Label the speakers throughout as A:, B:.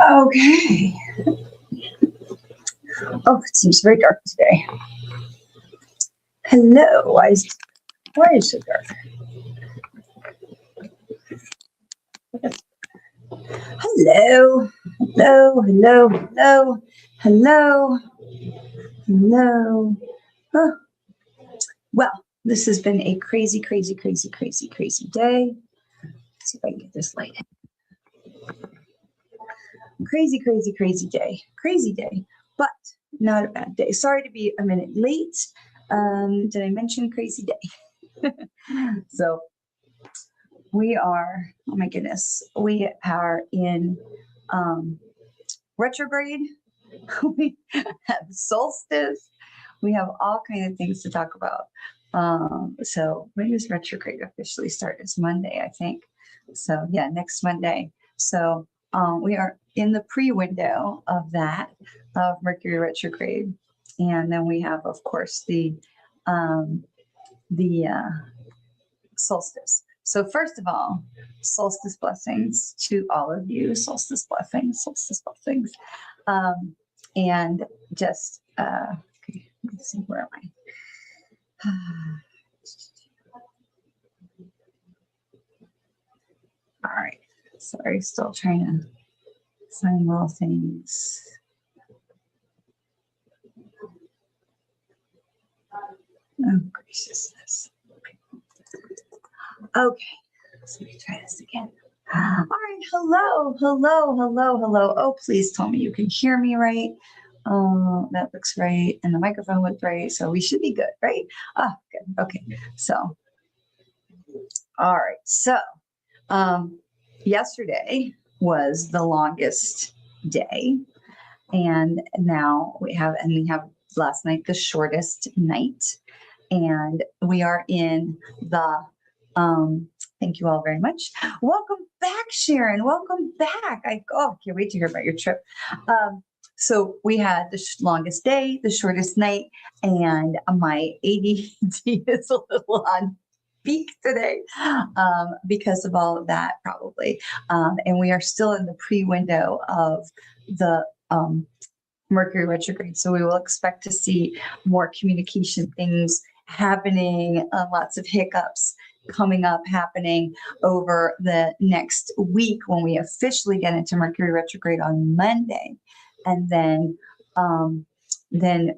A: Okay. Oh, it seems very dark today. Hello. Why is it so dark? Hello. Hello. Hello. Hello. Hello. Hello. Oh. Well, this has been a crazy, crazy, crazy, crazy, crazy day. Let's see if I can get this light in. Crazy, crazy, crazy day. Crazy day, but not a bad day. Sorry to be a minute late. Did I mention crazy day? So we are, oh my goodness, we are in retrograde. We have solstice. We have all kinds of things to talk about. So when does retrograde officially start? It's Monday, I think. So yeah, next Monday. So we are in the pre-window of that, of Mercury retrograde. And then we have, of course, the solstice. So first of all, solstice blessings to all of you. Solstice blessings, solstice blessings. And just, okay, let's see, where am I? All right. Sorry, still trying to sign little things. Oh, graciousness. Okay, so let me try this again. All right, hello, hello, hello, hello. Oh, please tell me you can hear me right. Oh, that looks right, and the microphone looked right, so we should be good, right? Oh, good, okay. So, all right, so yesterday was the longest day, and now we have last night the shortest night, and we are in the thank you all very much. Welcome back, Sharon. Welcome back. I can't wait to hear about your trip. So we had the longest day, the shortest night, and my ADD is a little on peak today because of all of that, probably. And we are still in the pre-window of the Mercury retrograde. So we will expect to see more communication things happening, lots of hiccups coming up, happening over the next week when we officially get into Mercury retrograde on Monday. And then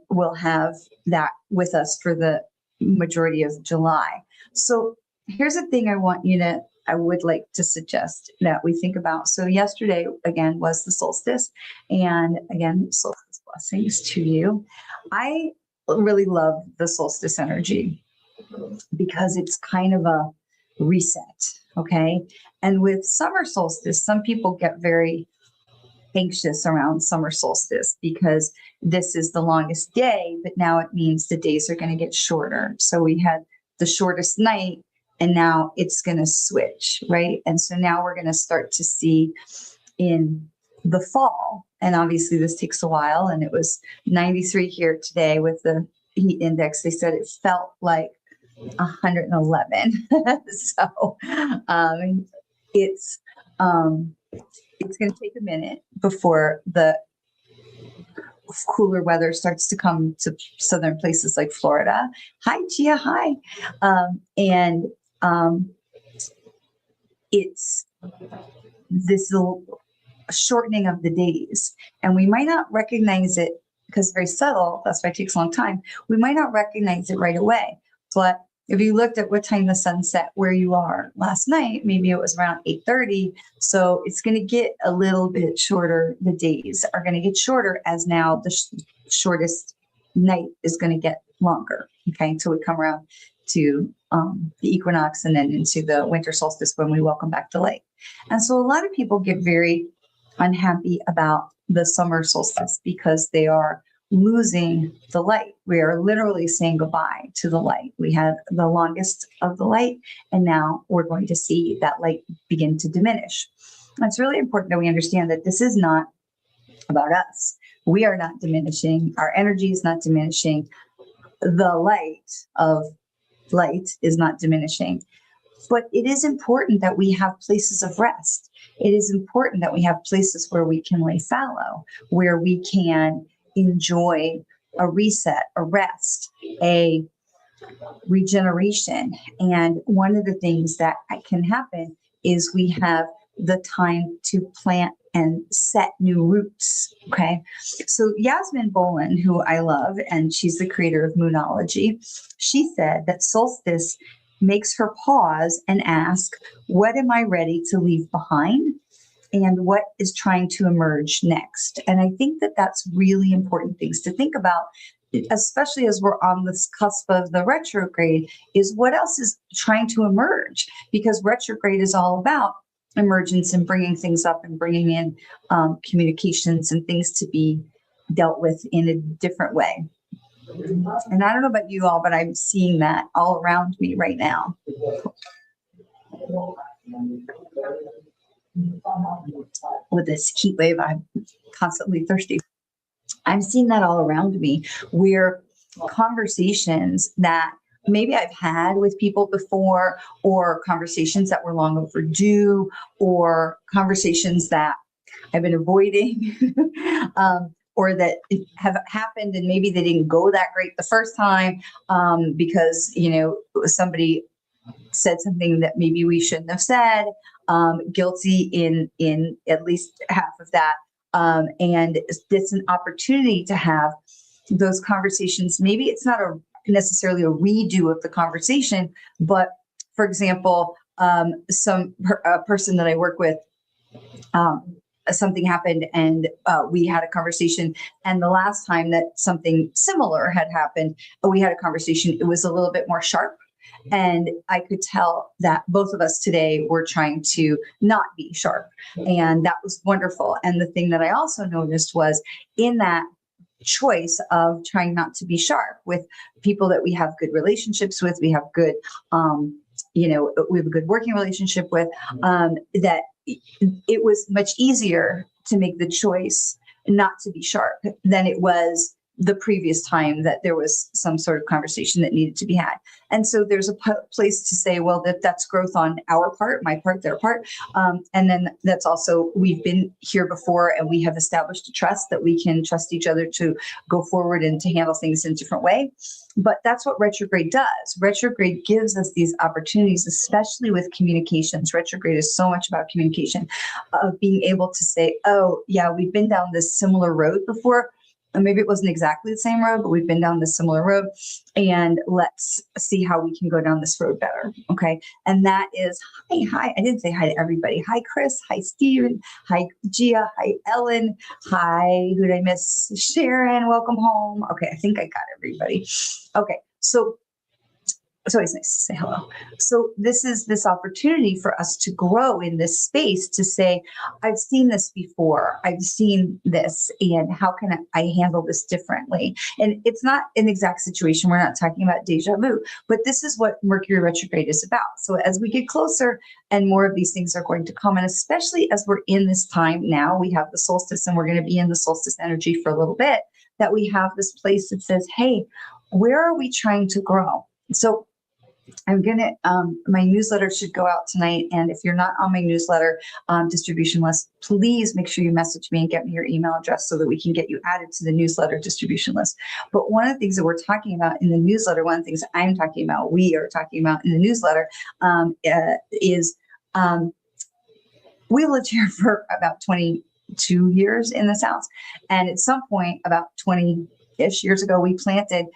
A: we'll have that with us for the majority of July. So here's the thing I would like to suggest that we think about. So yesterday, again, was the solstice. And again, solstice blessings to you. I really love the solstice energy because it's kind of a reset, okay? And with summer solstice, some people get very anxious around summer solstice because this is the longest day, but now it means the days are going to get shorter. So we had the shortest night, and now it's going to switch, right? And so now we're going to start to see in the fall, and obviously this takes a while, and it was 93 here today with the heat index. They said it felt like 111. So it's going to take a minute before the cooler weather starts to come to southern places like Florida. Hi, Gia. Hi. It's this little shortening of the days, and we might not recognize it because it's very subtle. That's why it takes a long time. We might not recognize it right away, but if you looked at what time the sun set where you are last night, maybe it was around 8:30. So it's going to get a little bit shorter. The days are going to get shorter as now the shortest night is going to get longer. Okay, until we come around to the equinox and then into the winter solstice when we welcome back to light. And so a lot of people get very unhappy about the summer solstice because they are losing the light. We are literally saying goodbye to the light. We had the longest of the light, and now we're going to see that light begin to diminish. And it's really important that we understand that this is not about us. We are not diminishing. Our energy is not diminishing. The light of light is not diminishing. But it is important that we have places of rest. It is important that we have places where we can lay fallow, where we can enjoy a reset, a rest, a regeneration. And one of the things that can happen is we have the time to plant and set new roots. Okay. So Yasmin Bolin, who I love, and she's the creator of Moonology, she said that solstice makes her pause and ask, what am I ready to leave behind? And what is trying to emerge next? And I think that that's really important things to think about, especially as we're on this cusp of the retrograde, is what else is trying to emerge? Because retrograde is all about emergence and bringing things up and bringing in communications and things to be dealt with in a different way. And I don't know about you all, but I'm seeing that all around me right now. With this heat wave, I'm constantly thirsty. I'm seeing that all around me, where conversations that maybe I've had with people before, or conversations that were long overdue, or conversations that I've been avoiding, or that have happened and maybe they didn't go that great the first time because, somebody said something that maybe we shouldn't have said, guilty in at least half of that. And it's an opportunity to have those conversations. Maybe it's not necessarily a redo of the conversation, but for example, a person that I work with, something happened and we had a conversation. And the last time that something similar had happened, we had a conversation, it was a little bit more sharp. And I could tell that both of us today were trying to not be sharp. And that was wonderful. And the thing that I also noticed was in that choice of trying not to be sharp with people that we have good relationships with, we have good, we have a good working relationship with, that it was much easier to make the choice not to be sharp than it was the previous time that there was some sort of conversation that needed to be had. And so there's a place to say, well, that's growth on our part, my part, their part. And then that's also, we've been here before and we have established a trust that we can trust each other to go forward and to handle things in a different way. But that's what retrograde does. Retrograde gives us these opportunities, especially with communications. Retrograde is so much about communication, of being able to say, oh, yeah, we've been down this similar road before. And maybe it wasn't exactly the same road, but we've been down this similar road, and let's see how we can go down this road better. Okay. And that is, hi. I didn't say hi to everybody. Hi, Chris. Hi, Steven. Hi, Gia. Hi, Ellen. Hi, who did I miss? Sharon, welcome home. Okay. I think I got everybody. Okay. So it's always nice to say hello. So this is this opportunity for us to grow in this space to say, I've seen this before. I've seen this, and how can I handle this differently? And it's not an exact situation. We're not talking about deja vu, but this is what Mercury retrograde is about. So as we get closer and more of these things are going to come, and especially as we're in this time now, we have the solstice and we're going to be in the solstice energy for a little bit, that we have this place that says, hey, where are we trying to grow? So I'm going to, my newsletter should go out tonight. And if you're not on my newsletter distribution list, please make sure you message me and get me your email address so that we can get you added to the newsletter distribution list. But one of the things that we're talking about in the newsletter, one of the things I'm talking about, we are talking about in the newsletter is we lived here for about 22 years in the South. And at some point, about 20-ish years ago, we planted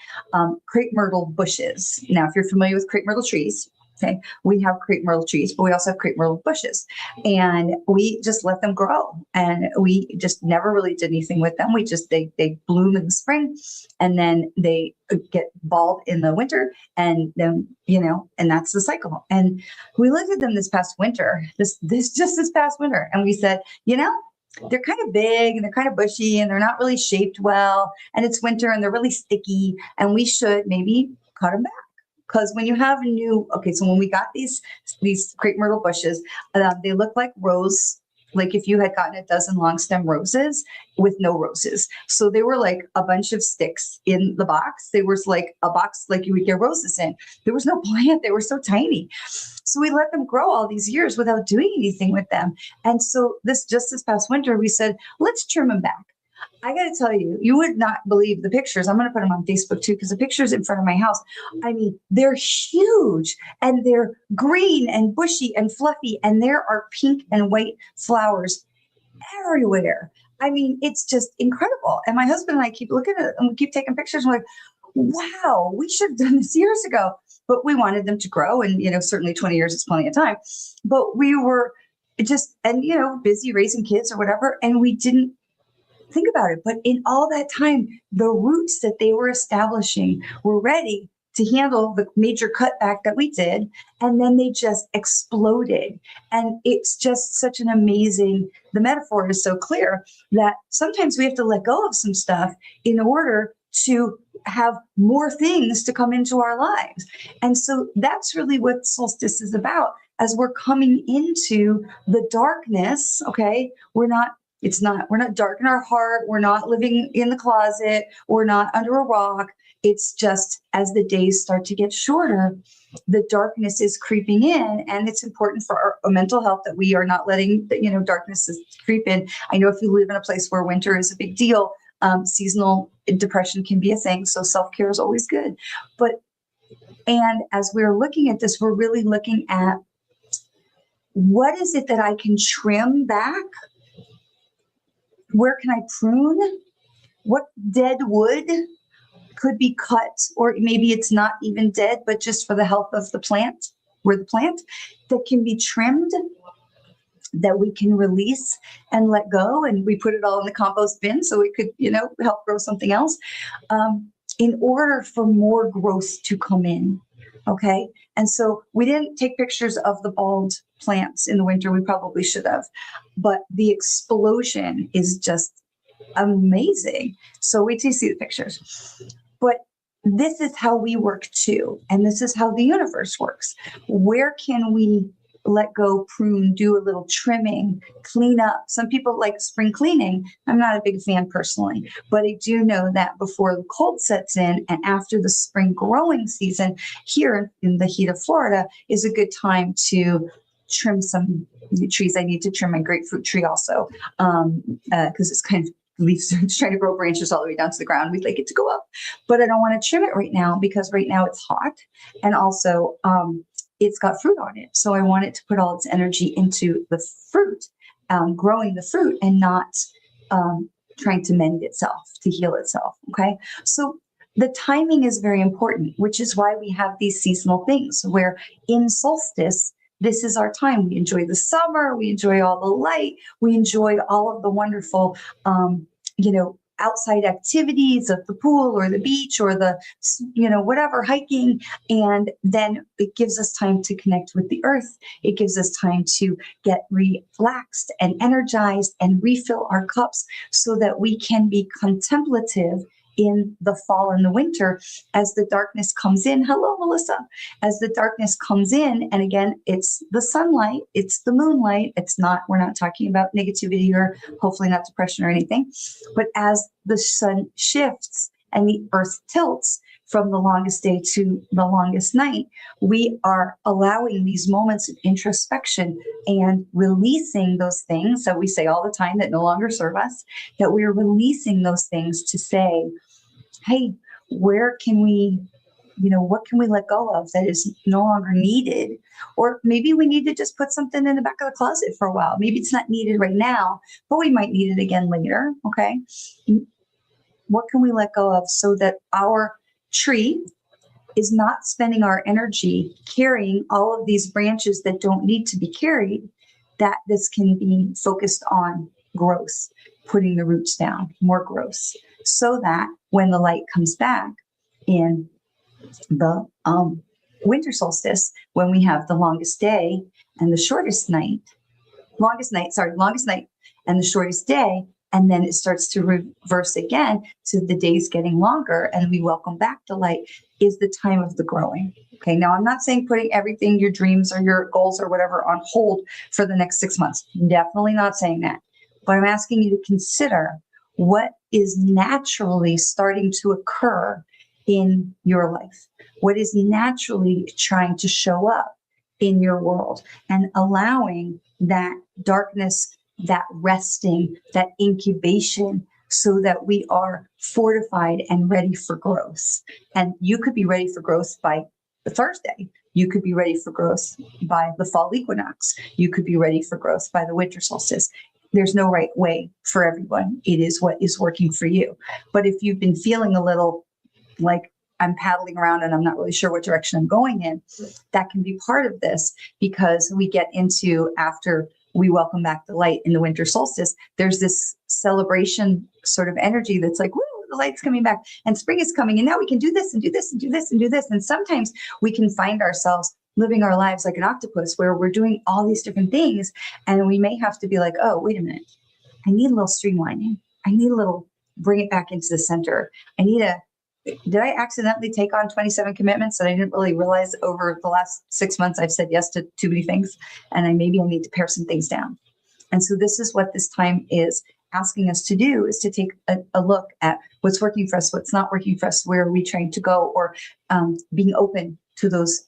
A: crepe myrtle bushes. Now, if you're familiar with crepe myrtle trees, okay, we have crepe myrtle trees, but we also have crepe myrtle bushes. And we just let them grow. And we just never really did anything with them. We just, they bloom in the spring, and then they get bald in the winter. And then, and that's the cycle. And we looked at them this past winter, this past winter. And we said, they're kind of big and they're kind of bushy and they're not really shaped well. And it's winter and they're really sticky. And we should maybe cut them back. Because when you have so when we got these crepe myrtle bushes, they look like rose like if you had gotten a dozen long stem roses with no roses. So they were like a bunch of sticks in the box. They were like a box like you would get roses in. There was no plant. They were so tiny. So we let them grow all these years without doing anything with them. And so this past winter, we said, let's trim them back. I got to tell you, you would not believe the pictures. I'm going to put them on Facebook too, because the pictures in front of my house, I mean, they're huge and they're green and bushy and fluffy. And there are pink and white flowers everywhere. I mean, it's just incredible. And my husband and I keep looking at it and we keep taking pictures. And we're like, wow, we should have done this years ago. But we wanted them to grow. And, certainly 20 years is plenty of time. But we were busy raising kids or whatever. And we didn't think about it. But in all that time, the roots that they were establishing were ready to handle the major cutback that we did. And then they just exploded. And it's just such an amazing, the metaphor is so clear that sometimes we have to let go of some stuff in order to have more things to come into our lives. And so that's really what solstice is about. As we're coming into the darkness, okay, we're not dark in our heart. We're not living in the closet. We're not under a rock. It's just as the days start to get shorter, the darkness is creeping in, and it's important for our mental health that we are not letting darkness creep in. I know if you live in a place where winter is a big deal, seasonal depression can be a thing. So self-care is always good. And as we're looking at this, we're really looking at what is it that I can trim back? Where can I prune? What dead wood could be cut, or maybe it's not even dead, but just for the health of the plant, that can be trimmed, that we can release and let go. And we put it all in the compost bin so it could, help grow something else in order for more growth to come in. Okay. And so we didn't take pictures of the bald plants in the winter. We probably should have, but the explosion is just amazing. So wait till you see the pictures. But this is how we work too. And this is how the universe works. Where can we let go, prune, do a little trimming, clean up? Some people like spring cleaning. I'm not a big fan personally, but I do know that before the cold sets in and after the spring growing season here in the heat of Florida is a good time to trim some trees. I need to trim my grapefruit tree also because it's kind of leaves, it's trying to grow branches all the way down to the ground. We'd like it to go up, but I don't want to trim it right now because right now it's hot. And also it's got fruit on it. So I want it to put all its energy into the fruit, growing the fruit and not trying to mend itself, to heal itself. Okay. So the timing is very important, which is why we have these seasonal things where in solstice, this is our time. We enjoy the summer. We enjoy all the light. We enjoy all of the wonderful, outside activities of the pool or the beach or the, whatever, hiking. And then it gives us time to connect with the earth. It gives us time to get relaxed and energized and refill our cups so that we can be contemplative in the fall and the winter as the darkness comes in. Hello, Melissa. As the darkness comes in, and again, it's the sunlight, it's the moonlight. We're not talking about negativity or hopefully not depression or anything, but as the sun shifts and the earth tilts from the longest day to the longest night, we are allowing these moments of introspection and releasing those things that we say all the time that no longer serve us, that we're releasing those things to say, hey, where can we, what can we let go of that is no longer needed? Or maybe we need to just put something in the back of the closet for a while. Maybe it's not needed right now, but we might need it again later. Okay. What can we let go of so that our tree is not spending our energy carrying all of these branches that don't need to be carried, that this can be focused on growth, putting the roots down, more growth, so that when the light comes back in the winter solstice, when we have the longest night and the shortest day, And then it starts to reverse again to the days getting longer, and we welcome back the light, is the time of the growing. Okay, now I'm not saying putting everything, your dreams or your goals or whatever, on hold for the next 6 months. Definitely not saying that. But I'm asking you to consider what is naturally starting to occur in your life, what is naturally trying to show up in your world, and allowing that darkness, that resting, that incubation, so that we are fortified and ready for growth. And you could be ready for growth by the Thursday. You could be ready for growth by the fall equinox. You could be ready for growth by the winter solstice. There's no right way for everyone. It is what is working for you. But if you've been feeling a little like I'm paddling around and I'm not really sure what direction I'm going in, that can be part of this, because we get into, after we welcome back the light in the winter solstice, there's this celebration sort of energy that's like, woo, the light's coming back and spring is coming. And now we can do this and do this and do this and do this. And sometimes we can find ourselves living our lives like an octopus, where we're doing all these different things. And we may have to be like, oh, wait a minute. I need a little streamlining. I need a little, bring it back into the center. Did I accidentally take on 27 commitments that I didn't really realize over the last 6 months I've said yes to too many things, and maybe I need to pare some things down. And so this is what this time is asking us to do, is to take a look at what's working for us, what's not working for us, where are we trying to go, or being open to those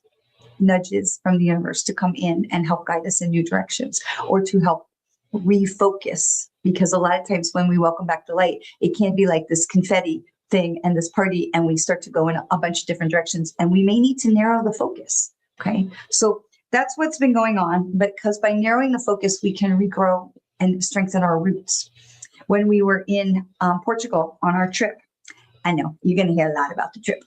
A: nudges from the universe to come in and help guide us in new directions, or to help refocus. Because a lot of times when we welcome back the light, it can't be like this confetti thing and this party, and we start to go in a bunch of different directions, and we may need to narrow the focus. Okay, so that's what's been going on. But because by narrowing the focus, we can regrow and strengthen our roots. When we were in Portugal on our trip, I know you're going to hear a lot about the trip.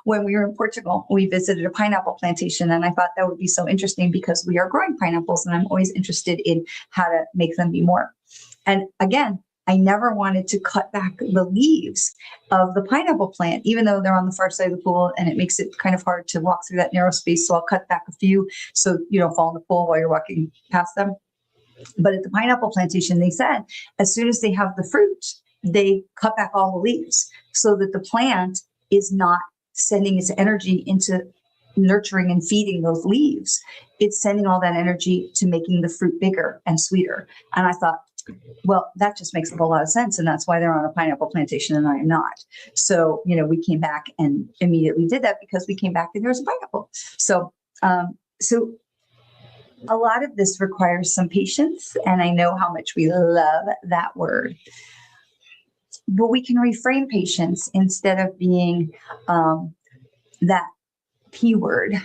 A: When we were in Portugal, we visited a pineapple plantation, and I thought that would be so interesting, because we are growing pineapples, and I'm always interested in how to make them be more. And again, I never wanted to cut back the leaves of the pineapple plant, even though they're on the far side of the pool and it makes it kind of hard to walk through that narrow space. So I'll cut back a few so you don't fall in the pool while you're walking past them. But at the pineapple plantation, they said as soon as they have the fruit, they cut back all the leaves so that the plant is not sending its energy into nurturing and feeding those leaves. It's sending all that energy to making the fruit bigger and sweeter. And I thought, well, that just makes a whole lot of sense. And that's why they're on a pineapple plantation and I am not. So, we came back and immediately did that, because we came back and there was a pineapple. So a lot of this requires some patience. And I know how much we love that word. But we can reframe patience instead of being that P word.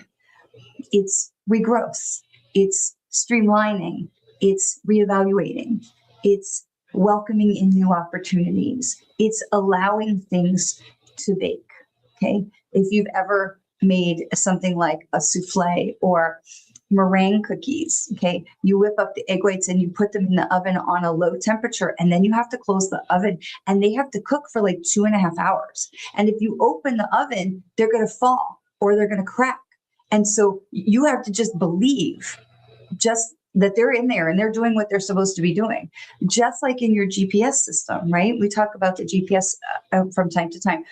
A: It's regrowth. It's streamlining. It's reevaluating. It's welcoming in new opportunities. It's allowing things to bake. Okay. If you've ever made something like a souffle or meringue cookies, okay, you whip up the egg whites and you put them in the oven on a low temperature, and then you have to close the oven and they have to cook for like 2.5 hours. And if you open the oven, they're going to fall or they're going to crack. And so you have to just believe that they're in there and they're doing what they're supposed to be doing. Just like in your GPS system, right? We talk about the GPS from time to time.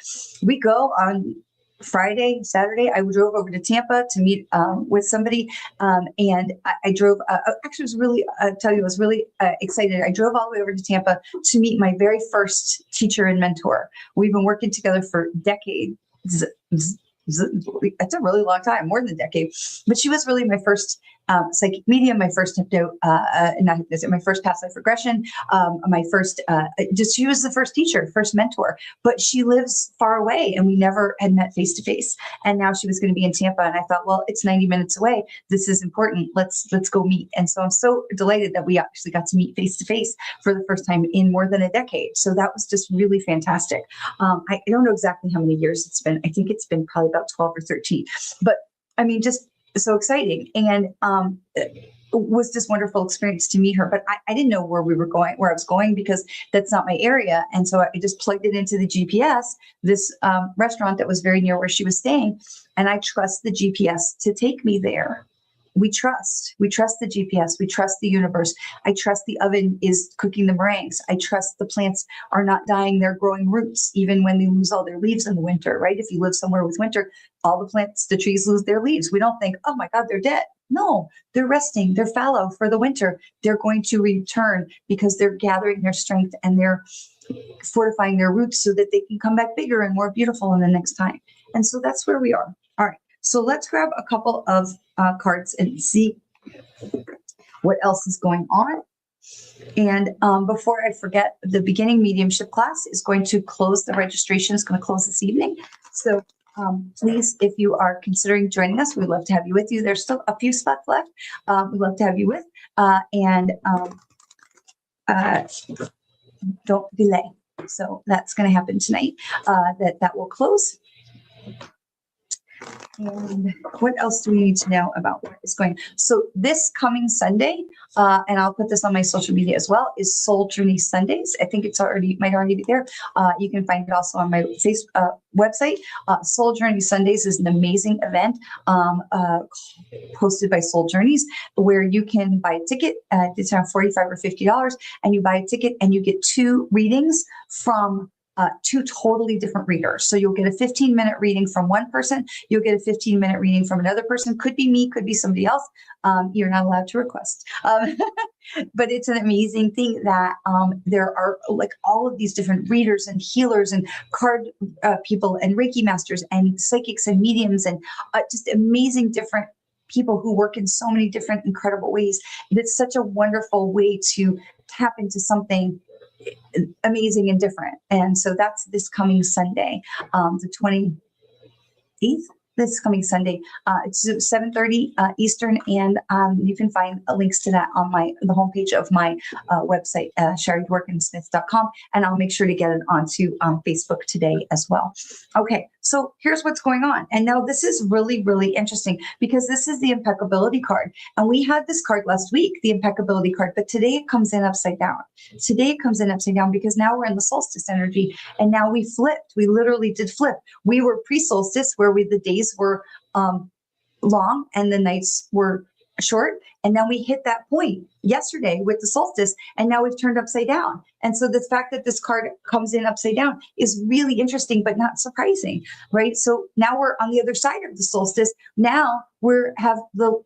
A: We go on Friday, Saturday, I drove over to Tampa to meet with somebody. And I drove, actually was really, I was really excited. I drove all the way over to Tampa to meet my very first teacher and mentor. We've been working together for decades. It's a really long time, more than a decade. But she was really my first psychic medium, my first my first past life regression, my first, she was the first teacher, first mentor, but she lives far away and we never had met face to face. And now she was going to be in Tampa. And I thought, well, it's 90 minutes away. This is important. Let's go meet. And so I'm so delighted that we actually got to meet face to face for the first time in more than a decade. So that was just really fantastic. I don't know exactly how many years it's been. I think it's been probably about 12 or 13, but I mean, just so exciting. And it was this wonderful experience to meet her, but I didn't know where I was going, because that's not my area. And so I just plugged it into the GPS, this restaurant that was very near where she was staying. And I trust the GPS to take me there. we trust the GPS. We trust the universe. I trust the oven is cooking the meringues. I trust the plants are not dying. They're growing roots, even when they lose all their leaves in the winter, right? If you live somewhere with winter, all the plants, the trees lose their leaves. We don't think, oh my God, they're dead. No, they're resting. They're fallow for the winter. They're going to return because they're gathering their strength and they're fortifying their roots so that they can come back bigger and more beautiful in the next time. And so that's where we are. All right. So let's grab a couple of cards and see what else is going on. And before I forget, the beginning mediumship class is going to close. The registration is going to close this evening. So please, if you are considering joining us, we'd love to have you with you. There's still a few spots left. We'd love to have you with. Don't delay. So that's going to happen tonight. That will close. And what else do we need to know about what is going on? So this coming Sunday, and I'll put this on my social media as well, is Soul Journey Sundays. I think might already be there. You can find it also on my website. Soul Journey Sundays is an amazing event hosted by Soul Journeys, where you can buy a ticket. It's around $45 or $50, and you buy a ticket and you get 2 readings from 2 totally different readers. So you'll get a 15-minute reading from one person. You'll get a 15-minute reading from another person. Could be me, could be somebody else. You're not allowed to request. But it's an amazing thing that there are like all of these different readers and healers and card people and Reiki masters and psychics and mediums and just amazing different people who work in so many different incredible ways. It's such a wonderful way to tap into something amazing and different. And so that's this coming Sunday, the 28th, this coming Sunday. It's 7:30 Eastern, and you can find links to that on the homepage of my website, Dworkin-Smith.com, and I'll make sure to get it onto Facebook today as well. Okay, so here's what's going on. And now this is really, really interesting because this is the impeccability card. And we had this card last week, the impeccability card, but today it comes in upside down. Today it comes in upside down because now we're in the solstice energy, and now we flipped. We literally did flip. We were pre-solstice where the days were long and the nights were short. And now we hit that point yesterday with the solstice, and now we've turned upside down. And so the fact that this card comes in upside down is really interesting, but not surprising, right? So now we're on the other side of the solstice. Now have the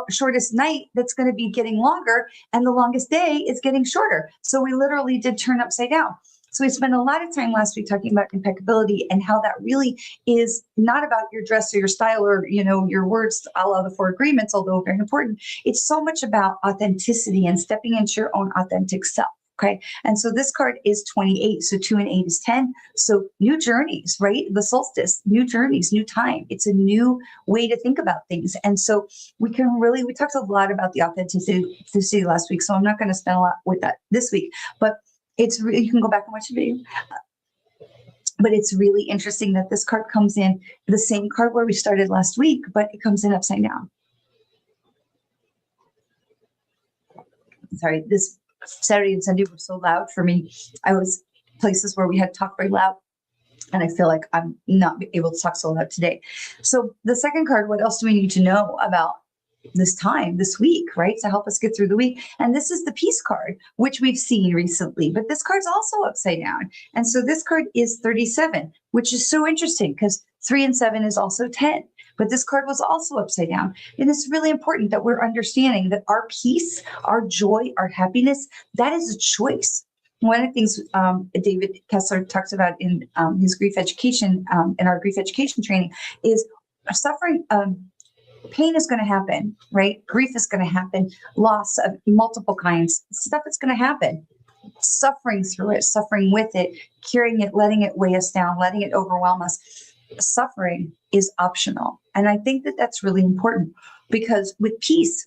A: shortest night that's going to be getting longer, and the longest day is getting shorter. So we literally did turn upside down. So we spent a lot of time last week talking about impeccability and how that really is not about your dress or your style or, your words, a la the 4 agreements, although very important. It's so much about authenticity and stepping into your own authentic self. Okay. And so this card is 28. So 2 and 8 is 10. So new journeys, right? The solstice, new journeys, new time. It's a new way to think about things. And so we talked a lot about the authenticity last week. So I'm not going to spend a lot with that this week, but you can go back and watch the video. But it's really interesting that this card comes in the same card where we started last week, but it comes in upside down. Sorry, this Saturday and Sunday were so loud for me. I was places where we had talked very loud, and I feel like I'm not able to talk so loud today. So the second card, what else do we need to know about this week, right? To help us get through the week. And this is the peace card, which we've seen recently, but this card's also upside down. And so this card is 37, which is so interesting because 3 and 7 is also 10, but this card was also upside down. And it's really important that we're understanding that our peace, our joy, our happiness, that is a choice. One of the things David Kessler talks about in his grief education, in our grief education training, is suffering. Pain is going to happen, right? Grief is going to happen. Loss of multiple kinds. Stuff is going to happen. Suffering through it, suffering with it, carrying it, letting it weigh us down, letting it overwhelm us. Suffering is optional. And I think that that's really important because with peace,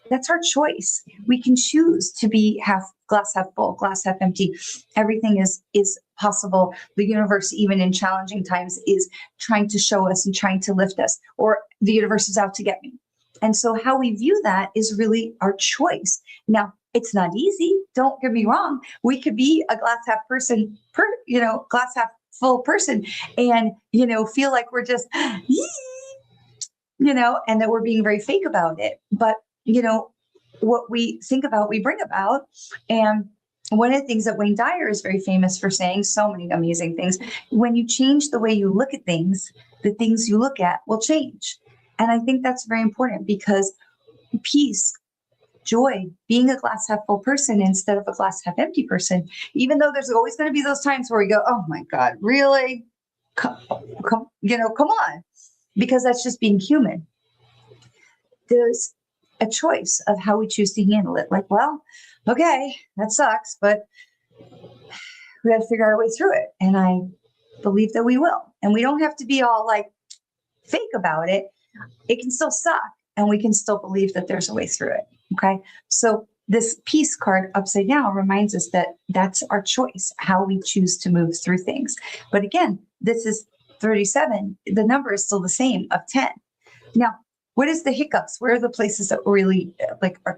A: that's our choice. We can choose to be glass half full, glass half empty. Everything is possible. The universe, even in challenging times, is trying to show us and trying to lift us, or the universe is out to get me. And so how we view that is really our choice. Now, it's not easy. Don't get me wrong. We could be a glass half person, glass half full person and, feel like we're just, and that we're being very fake about it. But, what we think about, we bring about. And one of the things that Wayne Dyer is very famous for saying, so many amazing things, when you change the way you look at things, the things you look at will change. And I think that's very important, because peace, joy, being a glass half full person instead of a glass half empty person, even though there's always going to be those times where we go, oh my God, really? Come on, because that's just being human. There's a choice of how we choose to handle it. Like, well, okay, that sucks, but we got to figure our way through it. And I believe that we will. And we don't have to be all like fake about it. It can still suck, and we can still believe that there's a way through it. Okay. So this peace card upside down reminds us that that's our choice, how we choose to move through things. But again, this is 37. The number is still the same, of 10. Now, what is the hiccups? Where are the places that really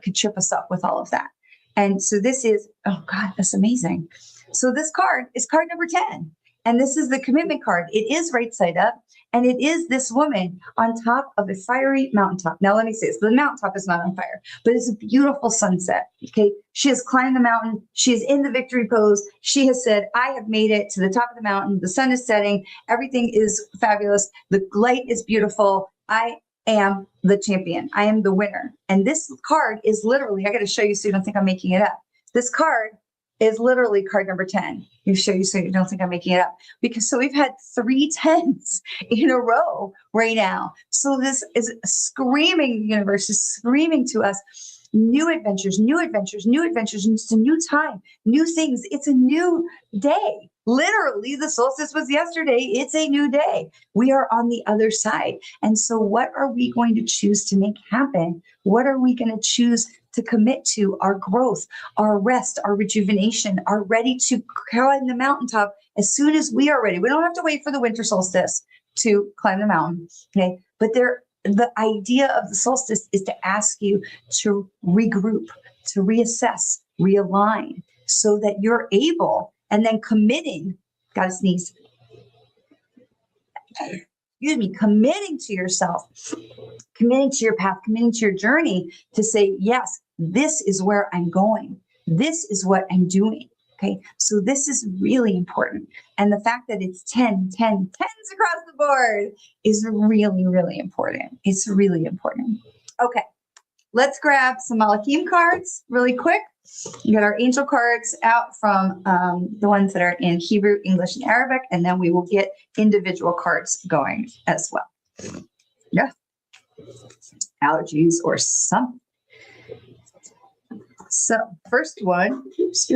A: could trip us up with all of that? And so this is, oh God, that's amazing. So this card is card number 10. And this is the commitment card. It is right side up. And it is this woman on top of a fiery mountaintop. Now, let me say this. The mountaintop is not on fire, but it's a beautiful sunset. Okay. She has climbed the mountain. She is in the victory pose. She has said, I have made it to the top of the mountain. The sun is setting. Everything is fabulous. The light is beautiful. I am the champion. I am the winner. And this card is literally, I got to show you so you don't think I'm making it up. This card is literally card number 10. You show you so you don't think I'm making it up. Because so we've had 3 10s in a row right now. So this is screaming, the universe is screaming to us, new adventures, new adventures, new adventures. And it's a new time, new things. It's a new day. Literally, the solstice was yesterday. It's a new day. We are on the other side. And so what are we going to choose to make happen? What are we going to choose to commit to? Our growth, our rest, our rejuvenation, our ready to climb the mountaintop as soon as we are ready. We don't have to wait for the winter solstice to climb the mountain. Okay. But the idea of the solstice is to ask you to regroup, to reassess, realign, so that you're able, and then committing, gotta sneeze, committing to yourself, committing to your path, committing to your journey, to say, yes, this is where I'm going. This is what I'm doing. Okay. So this is really important. And the fact that it's 10, 10, 10s across the board is really, really important. It's really important. Okay. Let's grab some Malachim cards really quick. You get our angel cards out from the ones that are in Hebrew, English, and Arabic, and then we will get individual cards going as well. Yeah. Allergies or something. So first one, oops.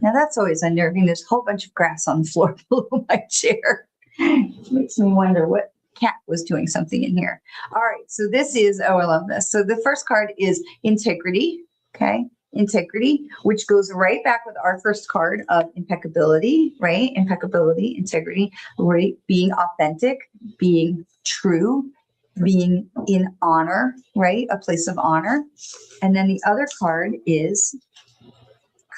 A: Now that's always unnerving. There's a whole bunch of grass on the floor below my chair. It makes me wonder what cat was doing something in here. All right. So this is, oh, I love this. So the first card is integrity. Okay. Integrity, which goes right back with our first card of impeccability, right? Impeccability, integrity, right? Being authentic, being true, being in honor, right? A place of honor. And then the other card is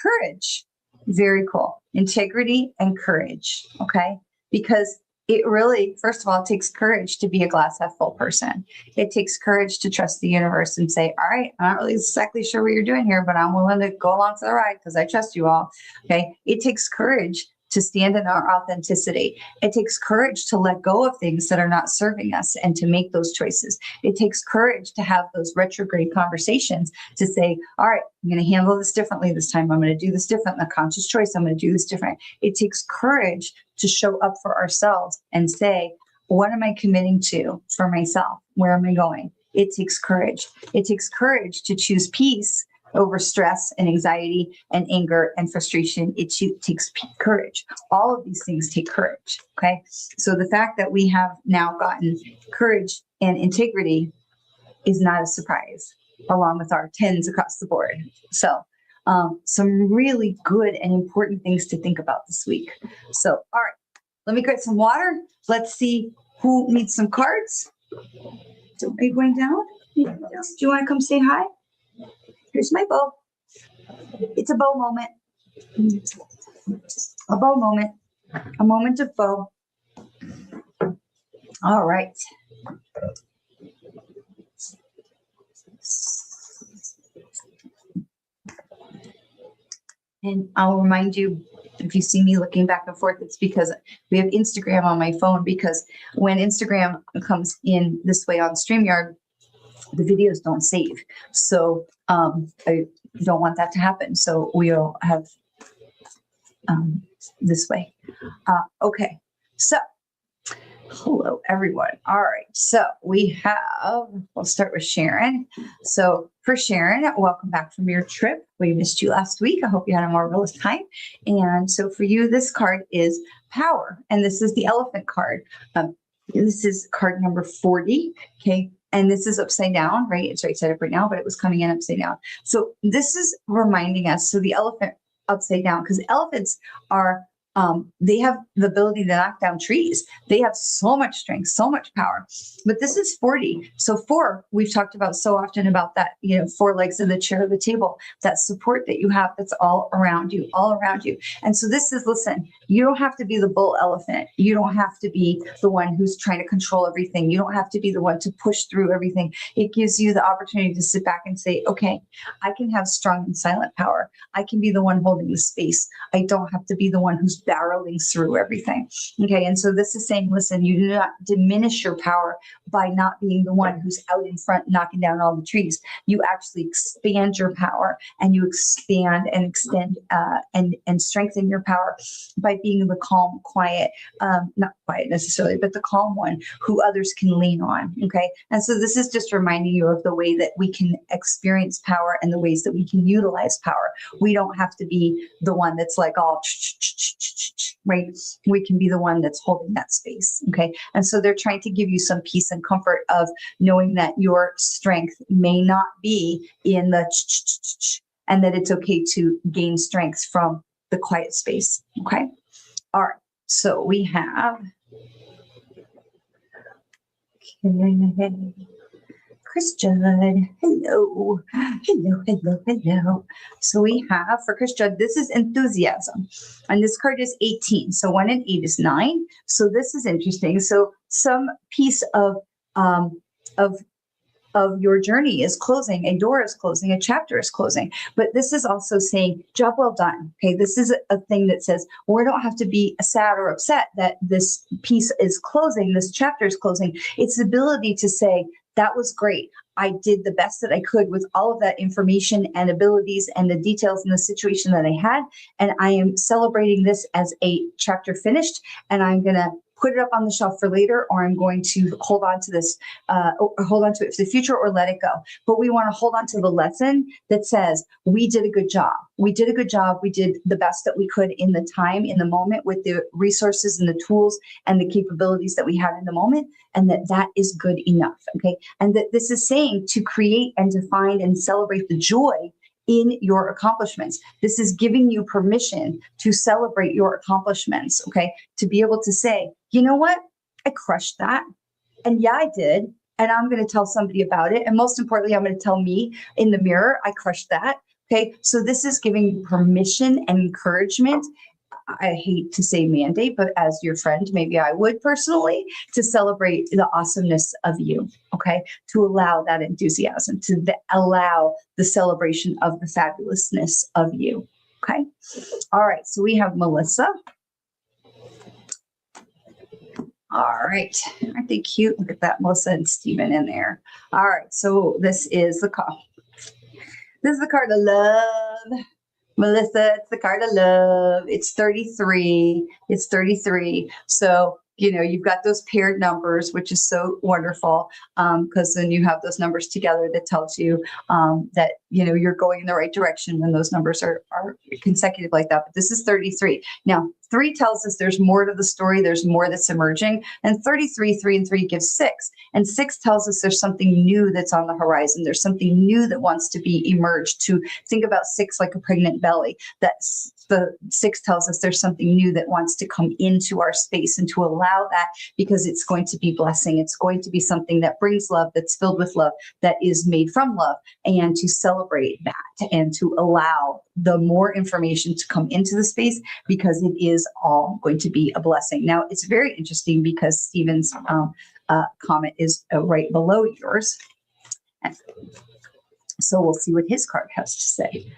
A: courage. Very cool. Integrity and courage. Okay. Because it really, first of all, it takes courage to be a glass half full person. It takes courage to trust the universe and say, all right, I'm not really exactly sure what you're doing here, but I'm willing to go along for the ride because I trust you all. Okay. It takes courage to stand in our authenticity. It takes courage to let go of things that are not serving us and to make those choices. It takes courage to have those retrograde conversations to say, all right, I'm going to handle this differently this time. I'm going to do this different. A conscious choice. I'm going to do this different. It takes courage to show up for ourselves and say, what am I committing to for myself? Where am I going? It takes courage. It takes courage to choose peace over stress and anxiety and anger and frustration. It takes courage. All of these things take courage. Okay. So the fact that we have now gotten courage and integrity is not a surprise, along with our 10s across the board. So some really good and important things to think about this week. So, all right, let me get some water. Let's see who needs some cards. So are you going down? Do you want to come say hi? Here's my bow. It's a bow moment. A bow moment. A moment of flow. All right. And I'll remind you, if you see me looking back and forth, it's because we have Instagram on my phone, because when Instagram comes in this way on StreamYard, the videos don't save. So I don't want that to happen. So we'll have this way. Okay. So hello, everyone. All right. So we'll start with Sharon. So for Sharon, welcome back from your trip. We missed you last week. I hope you had a marvelous time. And so for you, this card is power. And this is the elephant card. This is card number 40. Okay. And this is upside down, right? It's right side up right now, but it was coming in upside down. So this is reminding us, so the elephant upside down, because elephants are, they have the ability to knock down trees. They have so much strength, so much power. But this is 40. So 4, we've talked about so often about that, 4 legs of the chair or the table, that support that you have that's all around you, all around you. And so this is, listen, you don't have to be the bull elephant. You don't have to be the one who's trying to control everything. You don't have to be the one to push through everything. It gives you the opportunity to sit back and say, okay, I can have strong and silent power. I can be the one holding the space. I don't have to be the one who's barreling through everything. Okay. And so this is saying, listen, you do not diminish your power by not being the one who's out in front knocking down all the trees. You actually expand your power, and you expand and extend and strengthen your power by being the calm, quiet, not quiet necessarily, but the calm one who others can lean on. Okay. And so this is just reminding you of the way that we can experience power and the ways that we can utilize power. We don't have to be the one that's like all right? We can be the one that's holding that space. Okay. And so they're trying to give you some peace and comfort of knowing that your strength may not be in the and that it's okay to gain strength from the quiet space. Okay. All right. So we have Christian. Hello. Hello, hello, hello. So we have for Christian, this is enthusiasm. And this card is 18. So 1 and 8 is 9. So this is interesting. So some piece of your journey is closing, a door is closing, a chapter is closing. But this is also saying, job well done. Okay, this is a thing that says, well, we don't have to be sad or upset that this piece is closing, this chapter is closing. It's the ability to say, that was great. I did the best that I could with all of that information and abilities and the details in the situation that I had. And I am celebrating this as a chapter finished, and I'm going to put it up on the shelf for later, or I'm going to hold on to this, hold on to it for the future, or let it go. But we want to hold on to the lesson that says, we did a good job. We did a good job. We did the best that we could in the time, in the moment, with the resources and the tools and the capabilities that we had in the moment, and that is good enough. Okay. And that this is saying to create and to find and celebrate the joy in your accomplishments. This is giving you permission to celebrate your accomplishments, okay? To be able to say, you know what? I crushed that. And yeah, I did. And I'm going to tell somebody about it. And most importantly, I'm going to tell me in the mirror, I crushed that. Okay. So this is giving you permission and encouragement. I hate to say mandate, but as your friend, maybe I would personally, to celebrate the awesomeness of you, okay? To allow that enthusiasm, to allow the celebration of the fabulousness of you, okay? All right, so we have Melissa. All right, aren't they cute? Look at that, Melissa and Stephen in there. All right, so this is the card. This is the card of love. Melissa, it's the card of love. It's 33. It's 33. So, you've got those paired numbers, which is so wonderful, because then you have those numbers together that tells you that, you're going in the right direction when those numbers are consecutive like that. But this is 33. Now, 3 tells us there's more to the story. There's more that's emerging. And 33, 3 and 3 gives 6. And 6 tells us there's something new that's on the horizon. There's something new that wants to be emerged. To think about 6 like a pregnant belly. That's the 6 tells us there's something new that wants to come into our space, and to allow that, because it's going to be blessing. It's going to be something that brings love, that's filled with love, that is made from love, and to celebrate that and to allow the more information to come into the space, because it is all going to be a blessing. Now, it's very interesting because Stephen's comment is right below yours. And so we'll see what his card has to say.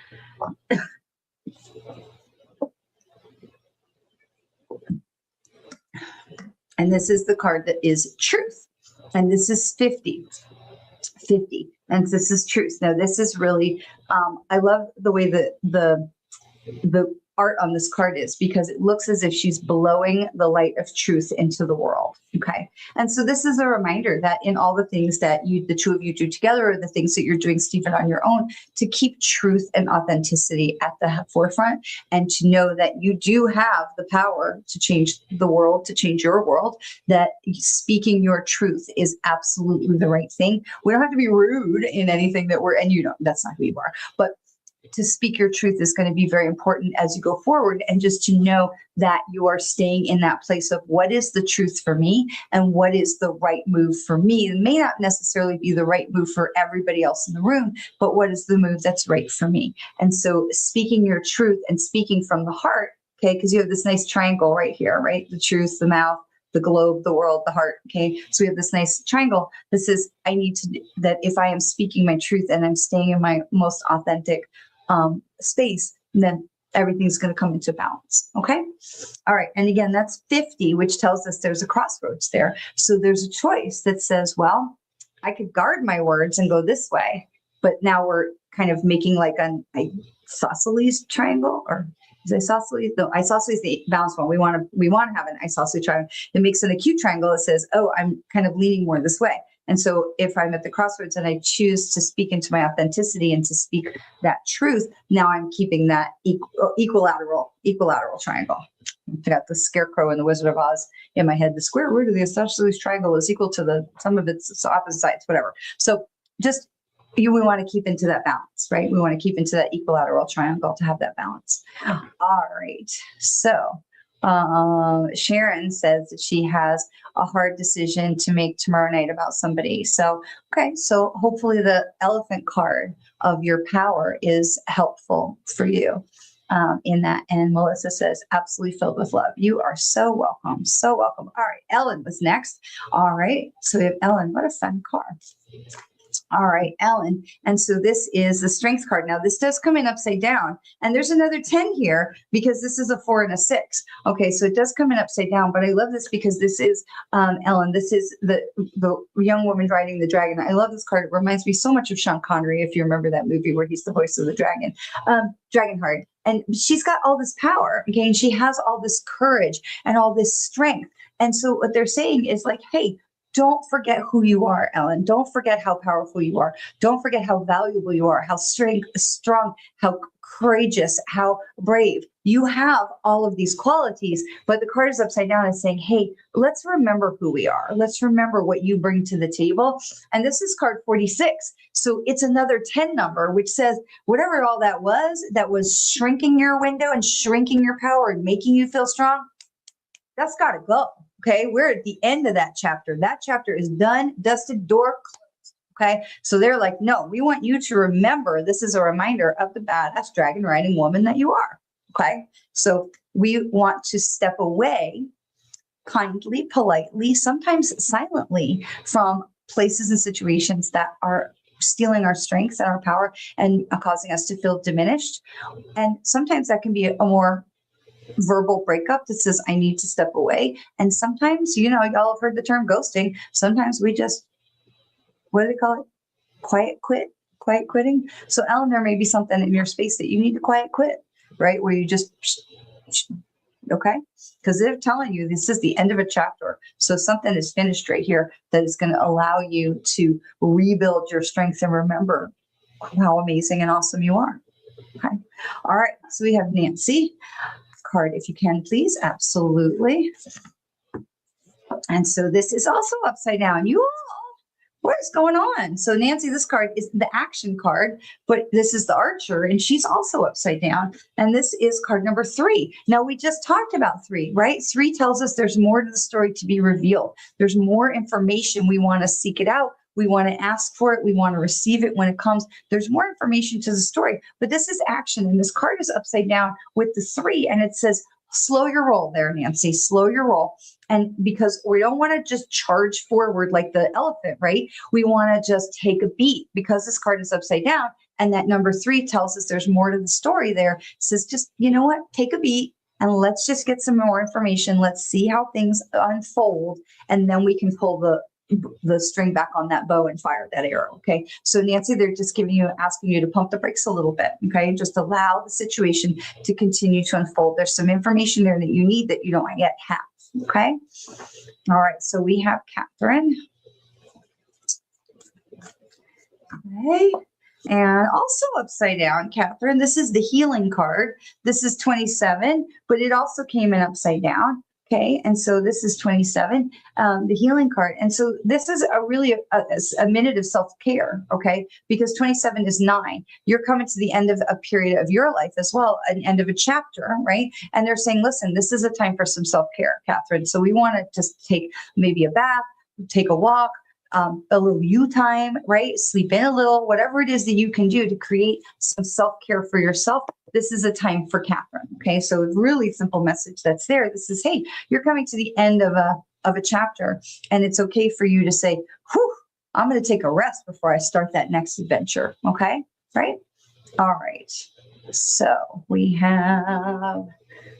A: And this is the card that is truth. And this is 50. 50. And this is truth. Now, this is really, I love the way that the art on this card is, because it looks as if she's blowing the light of truth into the world. Okay. And so this is a reminder that in all the things that the two of you do together, or the things that you're doing, Stephen, on your own, to keep truth and authenticity at the forefront, and to know that you do have the power to change the world, to change your world, that speaking your truth is absolutely the right thing. We don't have to be rude in anything that and you know, that's not who you are, but to speak your truth is going to be very important as you go forward, and just to know that you are staying in that place of what is the truth for me and what is the right move for me. It may not necessarily be the right move for everybody else in the room, but what is the move that's right for me? And so speaking your truth and speaking from the heart, okay, because you have this nice triangle right here, right? The truth, the mouth, the globe, the world, the heart. Okay. So we have this nice triangle. This is, I need to, that if I am speaking my truth and I'm staying in my most authentic space, then everything's going to come into balance. Okay. All right. And again, that's 50, which tells us there's a crossroads there. So there's a choice that says, well, I could guard my words and go this way, but now we're kind of making like an isosceles triangle, or is isosceles? No, isosceles is the balance one. We want to have an isosceles triangle. It makes an acute triangle that says, oh, I'm kind of leaning more this way. And so if I'm at the crossroads and I choose to speak into my authenticity and to speak that truth, now I'm keeping that equilateral triangle. I got the Scarecrow and the Wizard of Oz in my head. The square root of the isosceles triangle is equal to the sum of its opposite sides, whatever. So just we want to keep into that balance, right? We want to keep into that equilateral triangle to have that balance. All right. So Sharon says that she has a hard decision to make tomorrow night about somebody. So, okay. So hopefully the elephant card of your power is helpful for you in that. And Melissa says, absolutely filled with love. You are so welcome. So welcome. All right. Ellen was next. All right. So we have Ellen. What a fun card. All right, Ellen. And so this is the strength card. Now, this does come in upside down. And there's another 10 here because this is a 4 and a 6. Okay, so it does come in upside down. But I love this because this is, Ellen, this is the young woman riding the dragon. I love this card. It reminds me so much of Sean Connery, if you remember that movie where he's the voice of the dragon, Dragonheart. And she's got all this power, okay? And she has all this courage and all this strength. And so what they're saying is like, hey, don't forget who you are, Ellen. Don't forget how powerful you are. Don't forget how valuable you are, how strong, how courageous, how brave. You have all of these qualities, but the card is upside down and saying, hey, let's remember who we are. Let's remember what you bring to the table. And this is card 46. So it's another 10 number, which says whatever all that was shrinking your window and shrinking your power and making you feel strong, that's got to go. Okay, we're at the end of that chapter. That chapter is done, dusted, door closed. Okay, so they're like, no, we want you to remember this is a reminder of the badass dragon riding woman that you are. Okay, so we want to step away kindly, politely, sometimes silently from places and situations that are stealing our strengths and our power and causing us to feel diminished. And sometimes that can be a more verbal breakup that says, I need to step away. And sometimes, you know, y'all have heard the term ghosting. Sometimes we just, what do they call it? Quiet quitting. So Ellen, there may be something in your space that you need to quiet quit, right? Where you just, okay? Because they're telling you this is the end of a chapter. So something is finished right here that is going to allow you to rebuild your strength and remember how amazing and awesome you are. Okay. All right. So we have Nancy. Card, if you can, please. Absolutely. And so this is also upside down. You all what is going on? So Nancy, this card is the action card, but this is the archer, and she's also upside down. And this is card number 3. Now, we just talked about 3, right? 3 tells us there's more to the story to be revealed. There's more information. We want to seek it out. We want to ask for it. We want to receive it when it comes. There's more information to the story, but this is action. And this card is upside down with the 3, and it says, slow your roll there, Nancy, slow your roll. And because we don't want to just charge forward like the elephant, right? We want to just take a beat because this card is upside down. And that number 3 tells us there's more to the story there. It says, just, you know what, take a beat and let's just get some more information. Let's see how things unfold. And then we can pull the string back on that bow and fire that arrow. Okay. So Nancy, they're just asking you to pump the brakes a little bit. Okay. Just allow the situation to continue to unfold. There's some information there that you need that you don't yet have. Okay. All right. So we have Catherine. Okay. And also upside down, Catherine, this is the healing card. This is 27, but it also came in upside down. Okay, and so this is 27, the healing card. And so this is a minute of self-care, okay, because 27 is 9. You're coming to the end of a period of your life as well, an end of a chapter, right? And they're saying, listen, this is a time for some self-care, Catherine. So we want to just take maybe a bath, take a walk, a little you time, right? Sleep in a little, whatever it is that you can do to create some self-care for yourself. This is a time for Catherine. Okay. So a really simple message that's there. This is, hey, you're coming to the end of a chapter, and it's okay for you to say, whew, I'm going to take a rest before I start that next adventure. Okay. Right. All right. So we have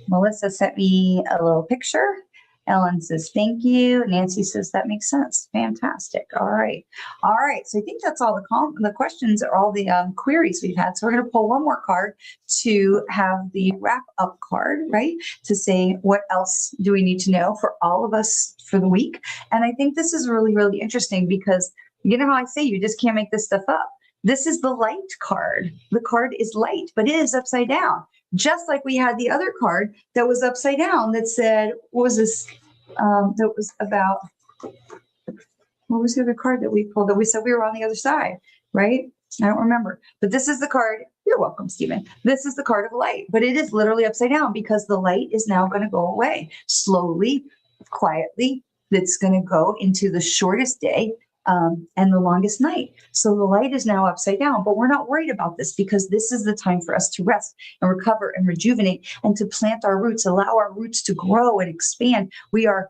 A: Melissa sent me a little picture. Ellen says, thank you. Nancy says, that makes sense. Fantastic. All right. All right. So I think that's all the questions or all the queries we've had. So we're going to pull one more card to have the wrap up card, right? To say, what else do we need to know for all of us for the week? And I think this is really, really interesting because you know how I say, you just can't make this stuff up. This is the light card. The card is light, but it is upside down. Just like we had the other card that was upside down that said, what was this? That was about, what was the other card that we pulled that we said we were on the other side, right? I don't remember. But this is the card. You're welcome, Stephen. This is the card of light, but it is literally upside down because the light is now going to go away slowly, quietly. It's going to go into the shortest day and the longest night. So the light is now upside down, but we're not worried about this because this is the time for us to rest and recover and rejuvenate and to plant our roots, allow our roots to grow and expand. We are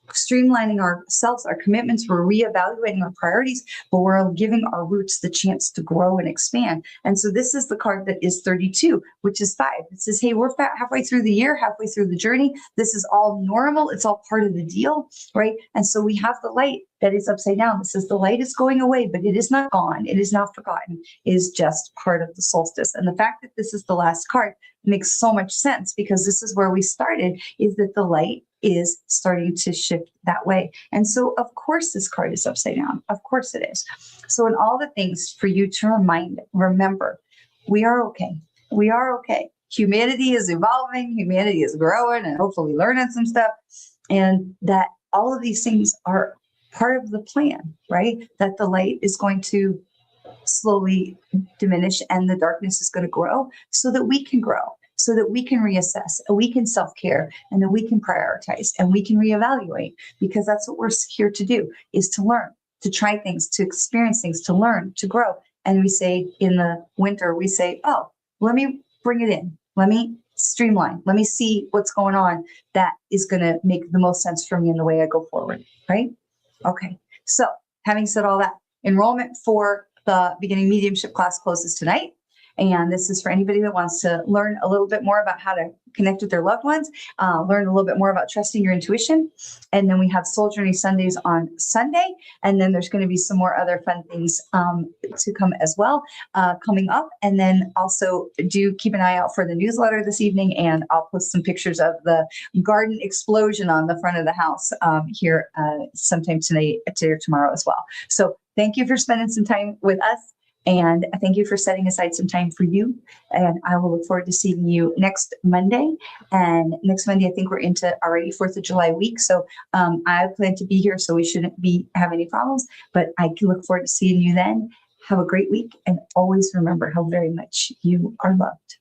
A: streamlining ourselves, our commitments, we're reevaluating our priorities, but we're giving our roots the chance to grow and expand. And so this is the card that is 32, which is 5. It says, hey, we're halfway through the year, halfway through the journey. This is all normal. It's all part of the deal, right? And so we have the light that is upside down. This says the light is going away, but it is not gone. It is not forgotten. It is just part of the solstice. And the fact that this is the last card makes so much sense because this is where we started, is that the light is starting to shift that way. And so, of course, this card is upside down. Of course it is. So in all the things for you to remember, we are okay. We are okay. Humanity is evolving. Humanity is growing and hopefully learning some stuff. And that all of these things are part of the plan, right? That the light is going to slowly diminish and the darkness is going to grow so that we can grow, so that we can reassess, and we can self-care, and then we can prioritize and we can reevaluate, because that's what we're here to do, is to learn, to try things, to experience things, to learn, to grow. And we say in the winter, we say, oh, let me bring it in. Let me streamline. Let me see what's going on that is going to make the most sense for me in the way I go forward, right? Okay. So having said all that, enrollment for the beginning mediumship class closes tonight. And this is for anybody that wants to learn a little bit more about how to connect with their loved ones, learn a little bit more about trusting your intuition. And then we have Soul Journey Sundays on Sunday. And then there's going to be some more other fun things to come as well coming up. And then also do keep an eye out for the newsletter this evening. And I'll post some pictures of the garden explosion on the front of the house here sometime today or tomorrow as well. So thank you for spending some time with us. And I thank you for setting aside some time for you. And I will look forward to seeing you next Monday. And next Monday, I think we're into already 4th of July week. So I plan to be here, so we shouldn't have any problems. But I can look forward to seeing you then. Have a great week. And always remember how very much you are loved.